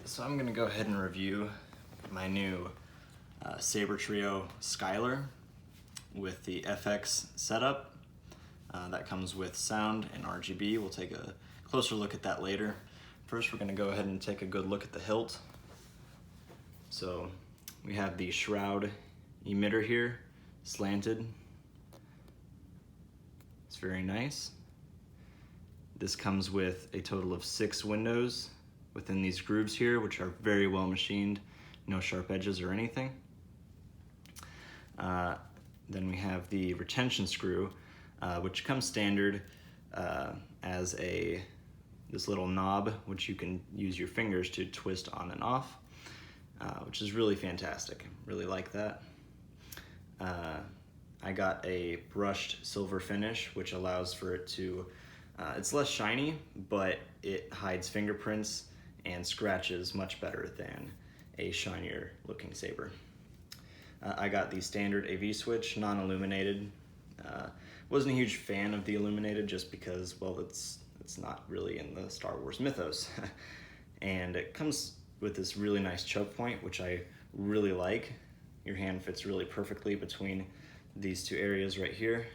Alright, so I'm gonna go ahead and review my new SaberTrio Skylar with the FX setup. That comes with sound and RGB. We'll take a closer look at that later. First, we're gonna go ahead and take a good look at the hilt. So we have the shroud emitter here, slanted. It's very nice. This comes with a total of 6 windows within these grooves here, which are very well machined, no sharp edges or anything. Then we have the retention screw, which comes standard as this little knob, which you can use your fingers to twist on and off, which is really fantastic. Really like that. I got a brushed silver finish, which allows for it to, it's less shiny, but it hides fingerprints and scratches much better than a shinier looking saber. I got the standard AV switch, non-illuminated. Wasn't a huge fan of the illuminated just because, well, it's not really in the Star Wars mythos. And it comes with this really nice choke point, which I really like. Your hand fits really perfectly between these two areas right here,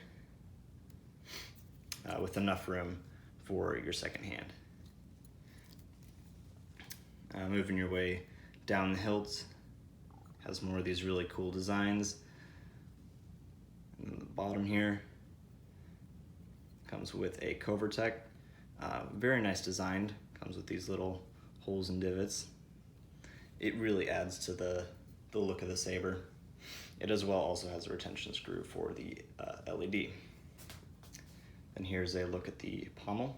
with enough room for your second hand. Moving your way down the hilt, has more of these really cool designs. And the bottom here comes with a Covertech, very nice designed. Comes with these little holes and divots. It really adds to the look of the saber. It as well also has a retention screw for the LED. And here's a look at the pommel.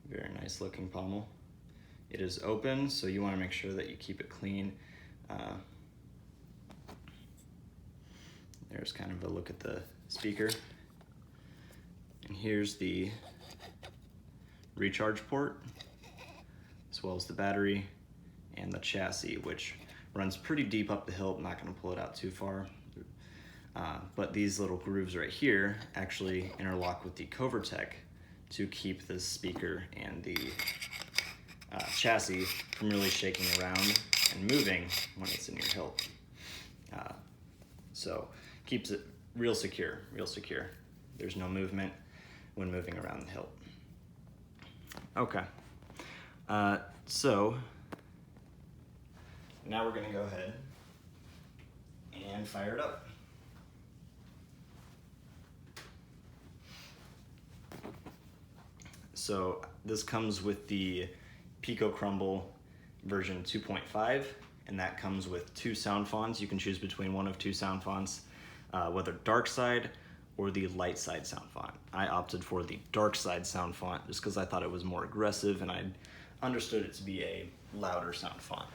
Very nice looking pommel. It is open, so you want to make sure that you keep it clean. There's kind of a look at the speaker. And here's the recharge port, as well as the battery and the chassis, which runs pretty deep up the hilt. I'm not going to pull it out too far. But these little grooves right here actually interlock with the Covertech to keep the speaker and the chassis from really shaking around and moving when it's in your hilt. So keeps it real secure, real secure. There's no movement when moving around the hilt. Okay, so now we're gonna go ahead and fire it up. So this comes with the Pico Crumble version 2.5, and that comes with 2 sound fonts. You can choose between one of 2 sound fonts, whether dark side or the light side sound font. I opted for the dark side sound font just because I thought it was more aggressive and I understood it to be a louder sound font.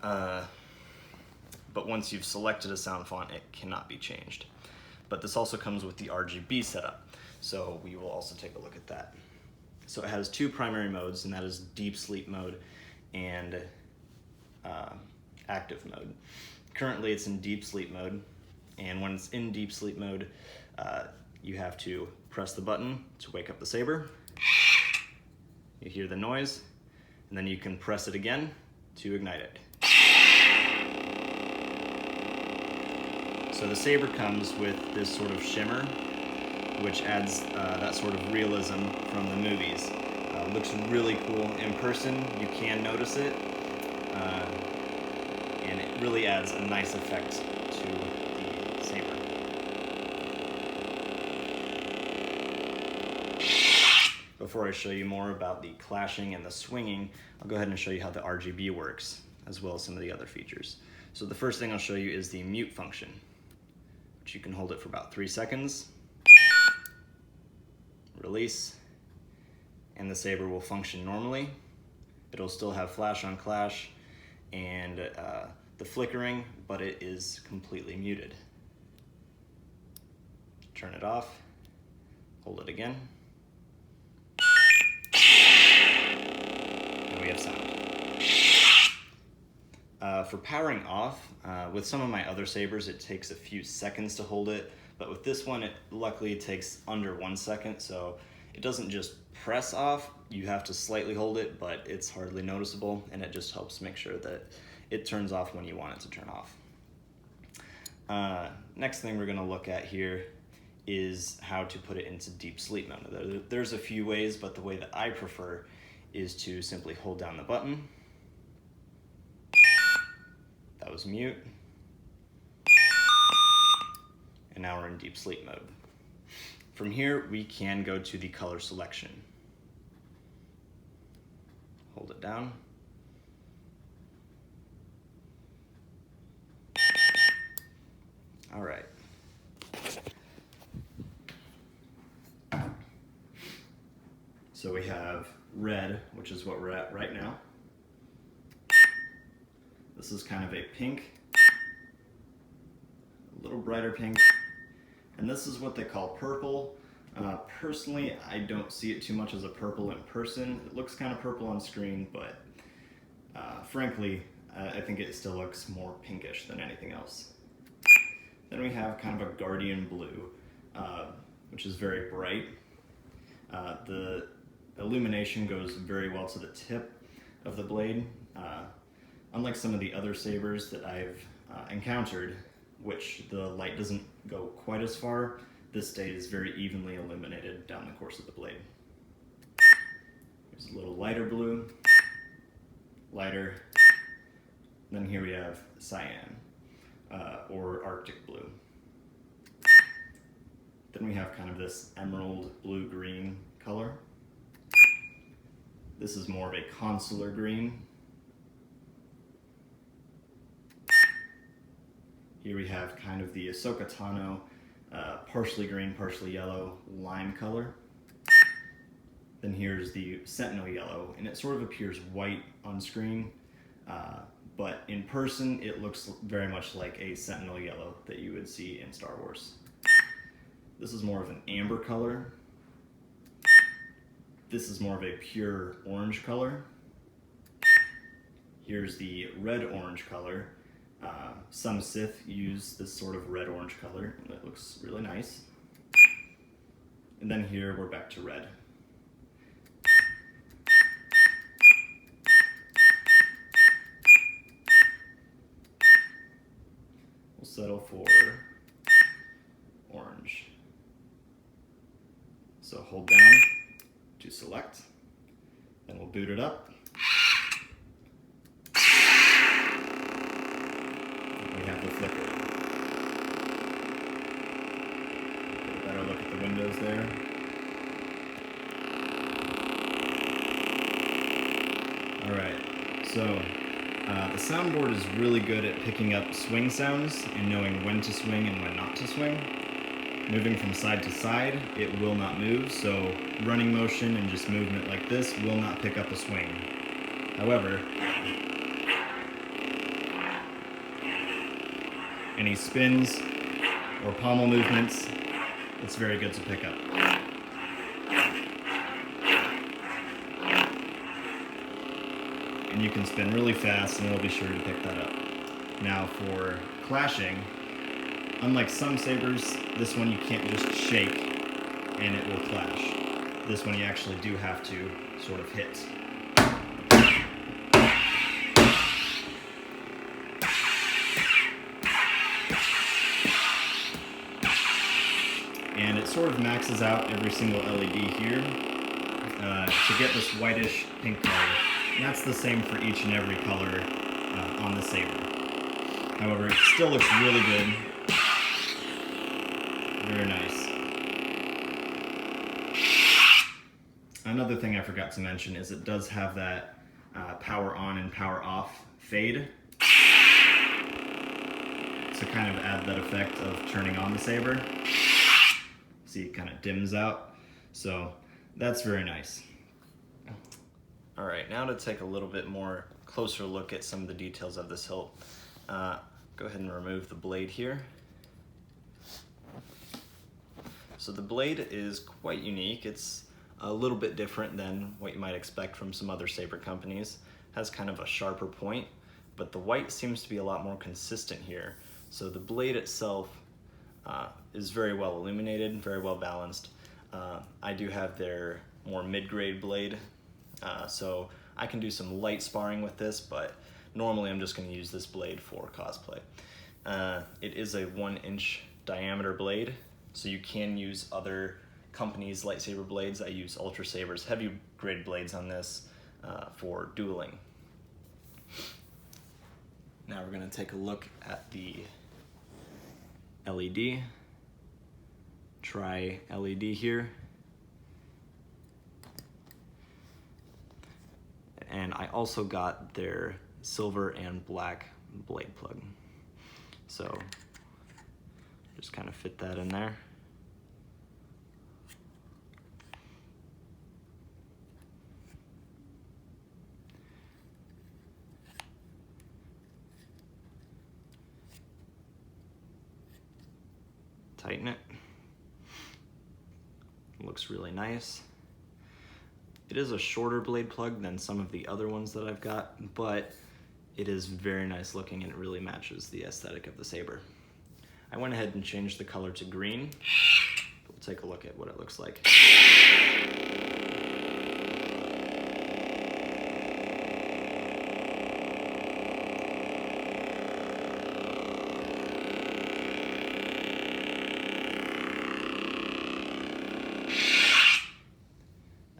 But once you've selected a sound font, it cannot be changed. But this also comes with the RGB setup, so we will also take a look at that. So it has 2 primary modes, and that is deep sleep mode and active mode. Currently it's in deep sleep mode, and when it's in deep sleep mode, you have to press the button to wake up the saber. You hear the noise, and then you can press it again to ignite it. So the saber comes with this sort of shimmer, which adds that sort of realism from the movies. Looks really cool in person. You can notice it, and it really adds a nice effect to the saber. Before I show you more about the clashing and the swinging, I'll go ahead and show you how the RGB works, as well as some of the other features. So the first thing I'll show you is the mute function, which you can hold it for about 3 seconds. Release, and the saber will function normally. It'll still have flash on clash and the flickering, but it is completely muted. Turn it off, hold it again, and we have sound. For powering off, with some of my other sabers, it takes a few seconds to hold it, but with this one, it luckily takes under 1 second, so it doesn't just press off. You have to slightly hold it, but it's hardly noticeable, and it just helps make sure that it turns off when you want it to turn off. Next thing we're gonna look at here is how to put it into deep sleep mode. There's a few ways, but the way that I prefer is to simply hold down the button. That was mute. And now we're in deep sleep mode. From here, we can go to the color selection. Hold it down. All right. So we have red, which is what we're at right now. This is kind of a pink, a little brighter pink. And this is what they call purple. Personally, I don't see it too much as a purple in person. It looks kind of purple on screen, but frankly, I think it still looks more pinkish than anything else. Then we have kind of a guardian blue, which is very bright. The illumination goes very well to the tip of the blade. Unlike some of the other sabers that I've encountered, which the light doesn't go quite as far, this stays very evenly illuminated down the course of the blade. There's a little lighter blue, lighter, then here we have cyan, or Arctic blue. Then we have kind of this emerald blue-green color. This is more of a consular green. Here we have kind of the Ahsoka Tano, partially green, partially yellow lime color. Then here's the Sentinel yellow, and it sort of appears white on screen, but in person it looks very much like a Sentinel yellow that you would see in Star Wars. This is more of an amber color. This is more of a pure orange color. Here's the red-orange color. Some Sith use this sort of red-orange color, and it looks really nice. And then here we're back to red. We'll settle for orange. So hold down to select, then we'll boot it up. We have the flicker. Get a better look at the windows there. Alright, so the soundboard is really good at picking up swing sounds and knowing when to swing and when not to swing. Moving from side to side, it will not move, so running motion and just movement like this will not pick up a swing. However, any spins or pommel movements, it's very good to pick up. And you can spin really fast and it'll be sure to pick that up. Now for clashing, unlike some sabers, this one you can't just shake and it will clash. This one you actually do have to sort of hit. And it sort of maxes out every single LED here to get this whitish pink color. And that's the same for each and every color on the saber. However, it still looks really good. Very nice. Another thing I forgot to mention is it does have that power on and power off fade to kind of add that effect of turning on the saber. See, it kind of dims out. So that's very nice. All right, now to take a little bit more closer look at some of the details of this hilt. Go ahead and remove the blade here. So the blade is quite unique. It's a little bit different than what you might expect from some other saber companies. It has kind of a sharper point, but the white seems to be a lot more consistent here. So the blade itself is very well illuminated, very well balanced. I do have their more mid-grade blade, so I can do some light sparring with this, but normally I'm just going to use this blade for cosplay. It is a 1-inch diameter blade, so you can use other companies' lightsaber blades. I use Ultra Saber's heavy grade blades on this for dueling. Now we're going to take a look at the LED. Try LED here. And I also got their silver and black blade plug. So just kind of fit that in there. Tighten it. Looks really nice. It is a shorter blade plug than some of the other ones that I've got, but it is very nice looking and it really matches the aesthetic of the saber. I went ahead and changed the color to green. We'll take a look at what it looks like.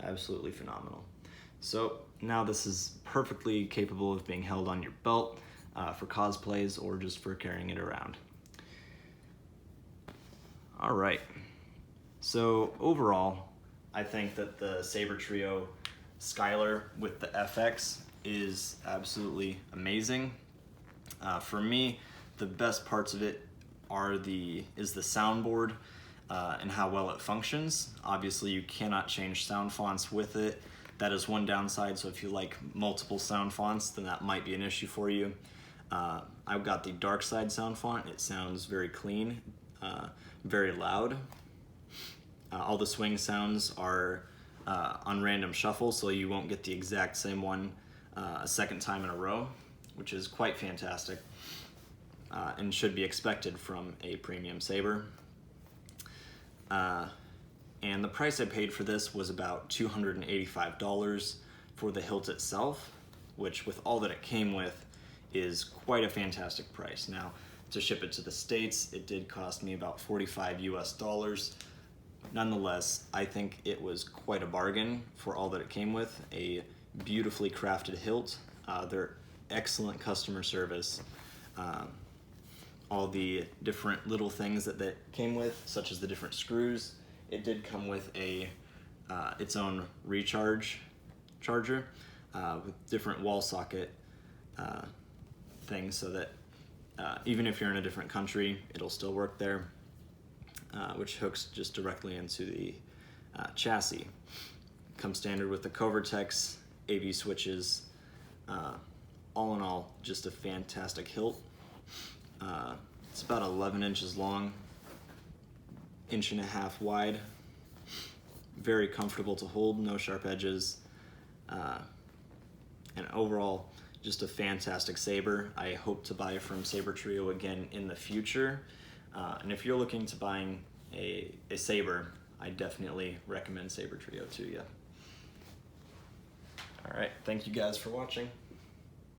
Absolutely phenomenal. So now this is perfectly capable of being held on your belt for cosplays or just for carrying it around. All right, so overall, I think that the SaberTrio Skylar with the FX is absolutely amazing. For me, the best parts of it is the soundboard and how well it functions. Obviously, you cannot change sound fonts with it. That is one downside, so if you like multiple sound fonts, then that might be an issue for you. I've got the dark side sound font. It sounds very clean, very loud. All the swing sounds are on random shuffle, so you won't get the exact same one a second time in a row, which is quite fantastic and should be expected from a premium saber. And the price I paid for this was about $285 for the hilt itself, which with all that it came with is quite a fantastic price. Now, to ship it to the States, it did cost me about $45 US. Nonetheless, I think it was quite a bargain for all that it came with. A beautifully crafted hilt, their excellent customer service, all the different little things that came with, such as the different screws. It did come with its own charger with different wall socket things, so that even if you're in a different country, it'll still work there, which hooks just directly into the chassis. Comes standard with the Covertex AV switches. All in all, just a fantastic hilt. It's about 11 inches long, 1.5 inches wide. Very comfortable to hold, no sharp edges. And overall, just a fantastic saber. I hope to buy from SaberTrio again in the future. And if you're looking to buying a saber, I definitely recommend SaberTrio to you. All right, thank you guys for watching.